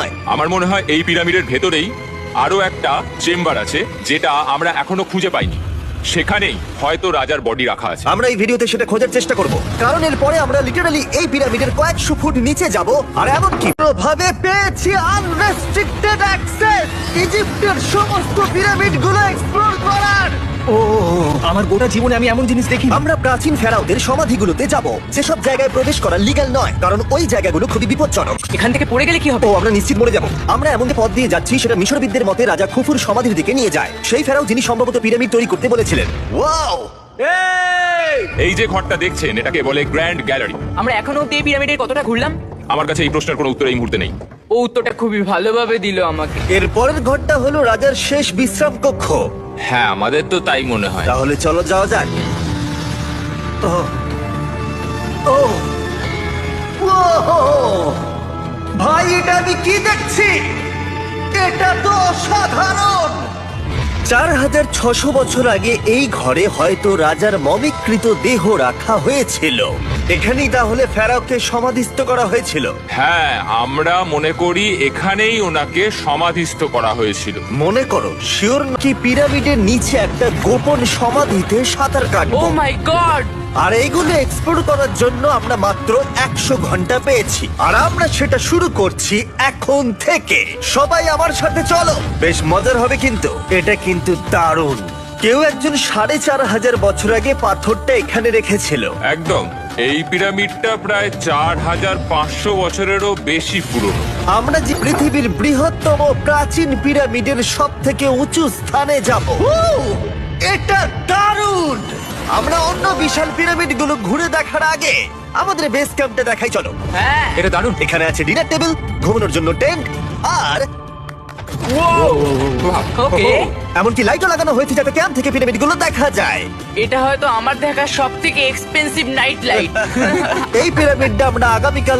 নয়। আমার মনে হয় এই পিরামিডের ভেতরেই আরো একটা চেম্বার আছে যেটা আমরা এখনো খুঁজে পাইনি। সেখানেই হয়তো রাজার বডি রাখা আছে। আমরা এই ভিডিওতে সেটা খোঁজার চেষ্টা করব, কারণ এরপরে আমরা লিটারালি এই পিরামিডের কয়েকশো ফুট নিচে যাব। আর এমনকি ভাবে পেয়েছি আনরেস্ট্রিক্টেড অ্যাক্সেস ইজিপ্টের সমস্ত পিরামিডগুলো এক্সপ্লোর করার। ও আমার গোটা জীবনে আমি এমন জিনিস দেখি। আমরা প্রাচীন ফেরাওদের সমাধিগুলোতে যাব, যেসব জায়গায় প্রবেশ করা লিগ্যাল নয়, কারণ ওই জায়গাগুলো খুবই বিপজ্জনক। এখান থেকে পড়ে গেলে কি হবে? ও আমরা নিশ্চিত মরে যাব। আমরা এমন পথ দিয়ে যাচ্ছি সেটা মিশরবিদদের মতে রাজা খুফুর সমাধির দিকে নিয়ে যায়, সেই ফেরাও যিনি সম্ভবত পিরামিড তৈরি করতে বলেছিলেন। ওয়াও! এই যে ঘরটা দেখছেন এটাকে বলে গ্র্যান্ড গ্যালারি। আমরা এখনো অব্দি এই পিরামিডের কতটা ঘুরলাম? আমার কাছে এই প্রশ্নের কোনো উত্তর এই মুহূর্তে নেই। ও উত্তরটা খুবই ভালোভাবে দিল আমাকে। এর পরের ঘরটা হলো রাজার শেষ বিশ্রাম কক্ষ। হ্যাঁ, আমাদের তো তাই মনে হয়। তাহলে চলো যাওয়া যাক। ও ও ওহ! ভাই এটা আমি কি দেখছি? এটা তো অসাধারণ। 4600 বছর আগে এই ঘরে হয়তো রাজার মমিকৃত দেহ রাখা হয়েছিল। এখানেই তাহলে ফেরাওকে সমাধিস্থ করা হয়েছিল। হ্যাঁ, আমরা মনে করি এখানেই ওনাকে সমাধিস্থ করা হয়েছিল। মনে করো, শিওর কি পিরামিডের নিচে একটা গোপন সমাধিতে সাঁতার ও কাটবো। মাই গড! আর এইগুলো এক্সপ্লোর করার জন্য আমরা মাত্র 100 ঘন্টা পেয়েছি, আর আমরা সেটা শুরু করছি এখন থেকে। সবাই আমার সাথে চলো, বেশ মজার হবে কিন্তু। এটা কিন্তু দারুণ। কেউ একজন 4500 বছর আগে পাথরটা এখানে রেখেছিল। একদম, এই পিরামিডটা প্রায় 4500 বছরেরও বেশি পুরনো। আমরা যে পৃথিবীর বৃহত্তম প্রাচীন পিরামিডের সব থেকে উঁচু স্থানে যাব। এটা দারুণ! আমরা অন্য বিশাল পিরামিডগুলো ঘুরে দেখার আগে আমাদের বেস ক্যাম্পটা দেখাই চলো। হ্যাঁ, এটা দারুণ। এখানে আছে ডিনার টেবিল, ঘুমানোর জন্য টেন্ট, আর ওকে। এমনকি লাইটও লাগানো হয়েছে যাতে ক্যাম্প থেকে পিরামিডগুলো দেখা যায়। এটা হয়তো আমার দেখা সবথেকে এক্সপেন্সিভ নাইট লাইট। এই পিরামিডটা আমরা আগামীকাল